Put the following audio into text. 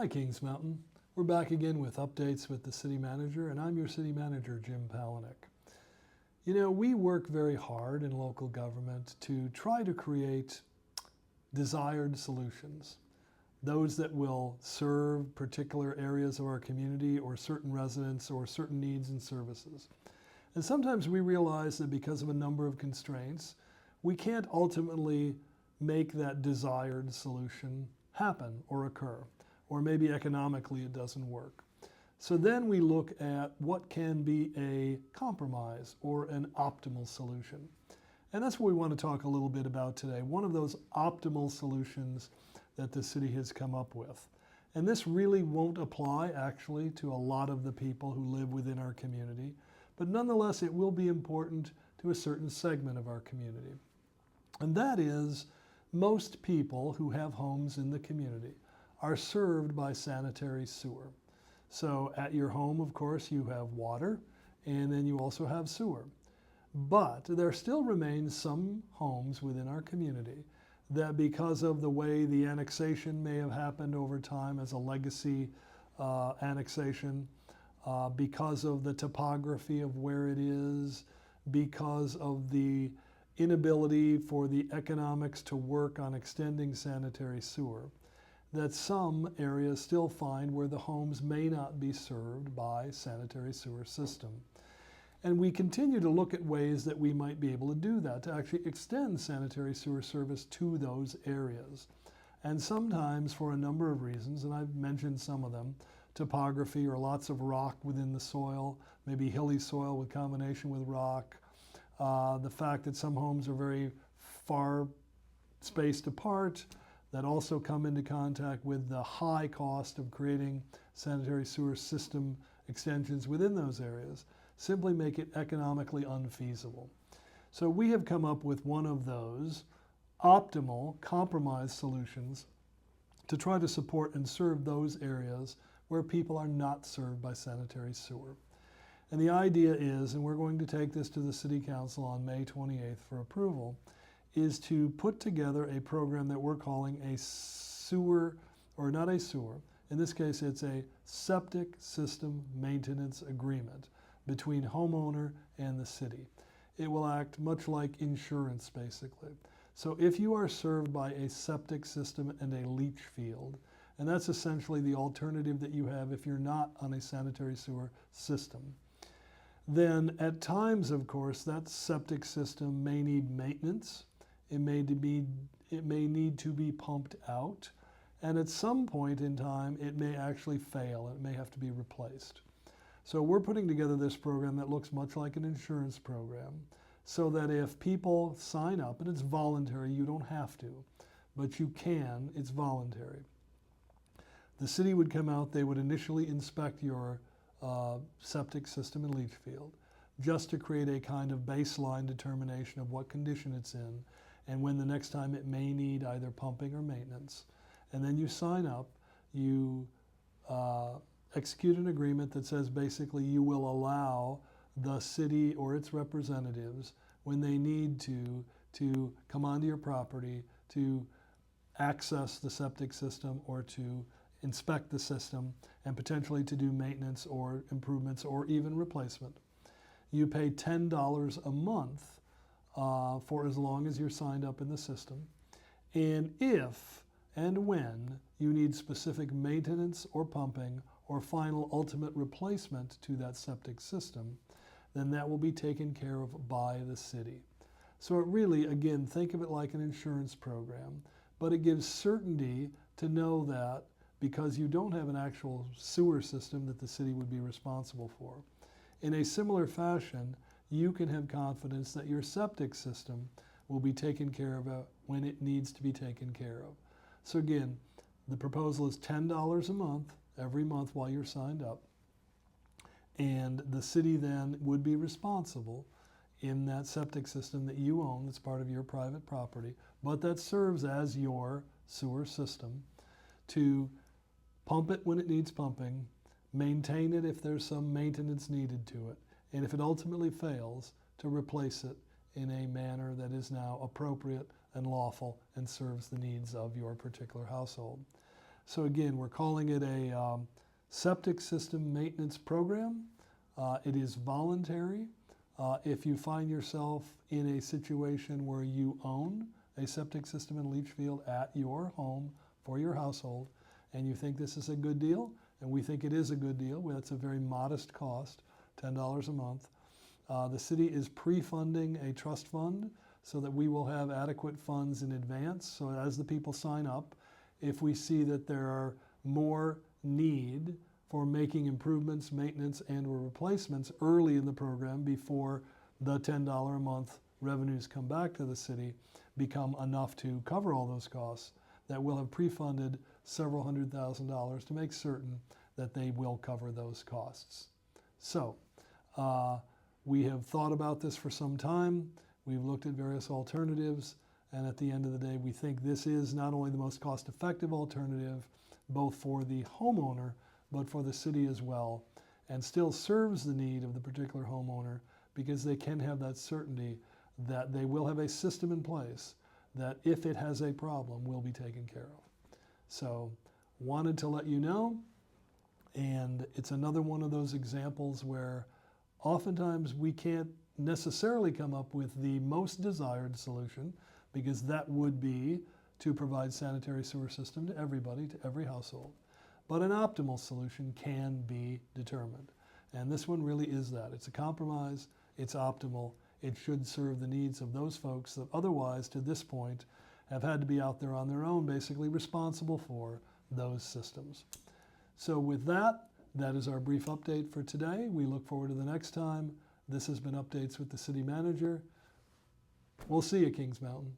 Hi, Kings Mountain. We're back again with updates with the city manager, and I'm your city manager, Jim Palaniuk. You know, we work very hard in local government to try to create desired solutions, those that will serve particular areas of our community or certain residents or certain needs and services. And sometimes we realize that because of a number of constraints, we can't ultimately make that desired solution happen or occur, or maybe economically it doesn't work. So then we look at what can be a compromise or an optimal solution. And that's what we want to talk a little bit about today, one of those optimal solutions that the city has come up with. And this really won't apply actually to a lot of the people who live within our community, but nonetheless it will be important to a certain segment of our community. And that is, most people who have homes in the community are served by sanitary sewer. So at your home, of course, you have water, and then you also have sewer. But there still remains some homes within our community that, because of the way the annexation may have happened over time as a legacy annexation, because of the topography of where it is, because of the inability for the economics to work on extending sanitary sewer, that some areas still find where the homes may not be served by sanitary sewer system. And we continue to look at ways that we might be able to do that, to actually extend sanitary sewer service to those areas. And sometimes for a number of reasons, and I've mentioned some of them, topography or lots of rock within the soil, maybe hilly soil with combination with rock, the fact that some homes are very far spaced apart, that also come into contact with the high cost of creating sanitary sewer system extensions within those areas, simply make it economically unfeasible. So we have come up with one of those optimal compromise solutions to try to support and serve those areas where people are not served by sanitary sewer. And the idea is, and we're going to take this to the City Council on May 28th for approval, is to put together a program that we're calling a sewer, or not a sewer, in this case it's a septic system maintenance agreement between homeowner and the city. It will act much like insurance basically. So if you are served by a septic system and a leach field, and that's essentially the alternative that you have if you're not on a sanitary sewer system, then at times, of course, that septic system may need maintenance. It may need to be pumped out, and at some point in time it may actually fail and it may have to be replaced. So we're putting together this program that looks much like an insurance program, so that if people sign up, and it's voluntary, you don't have to, but you can, it's voluntary. The city would come out, they would initially inspect your septic system and leach field, just to create a kind of baseline determination of what condition it's in, and when the next time it may need either pumping or maintenance. And then you sign up, you execute an agreement that says basically you will allow the city or its representatives, when they need to come onto your property to access the septic system or to inspect the system and potentially to do maintenance or improvements or even replacement. You pay $10 a month for as long as you're signed up in the system. And if and when you need specific maintenance or pumping or final ultimate replacement to that septic system, then that will be taken care of by the city. So it really, again, think of it like an insurance program, but it gives certainty to know that because you don't have an actual sewer system that the city would be responsible for. In a similar fashion, you can have confidence that your septic system will be taken care of when it needs to be taken care of. So again, the proposal is $10 a month, every month while you're signed up, and the city then would be responsible in that septic system that you own, that's part of your private property, but that serves as your sewer system, to pump it when it needs pumping, maintain it if there's some maintenance needed to it, and if it ultimately fails, to replace it in a manner that is now appropriate and lawful and serves the needs of your particular household. So again, we're calling it a septic system maintenance program. It is voluntary. If you find yourself in a situation where you own a septic system and leach field at your home for your household, and you think this is a good deal, and we think it is a good deal, well, it's a very modest cost, $10 a month. The city is pre-funding a trust fund so that we will have adequate funds in advance. So as the people sign up, if we see that there are more need for making improvements, maintenance, and or replacements early in the program before the $10 a month revenues come back to the city become enough to cover all those costs, that we'll have pre-funded several $100,000 to make certain that they will cover those costs. So we have thought about this for some time. We've looked at various alternatives, and at the end of the day, we think this is not only the most cost-effective alternative, both for the homeowner, but for the city as well, and still serves the need of the particular homeowner because they can have that certainty that they will have a system in place that if it has a problem will be taken care of. So wanted to let you know, and it's another one of those examples where oftentimes we can't necessarily come up with the most desired solution, because that would be to provide sanitary sewer system to everybody, to every household. But an optimal solution can be determined. And this one really is that. It's a compromise, it's optimal, it should serve the needs of those folks that otherwise, to this point, have had to be out there on their own, basically responsible for those systems. So with that, that is our brief update for today. We look forward to the next time. This has been Updates with the City Manager. We'll see you, Kings Mountain.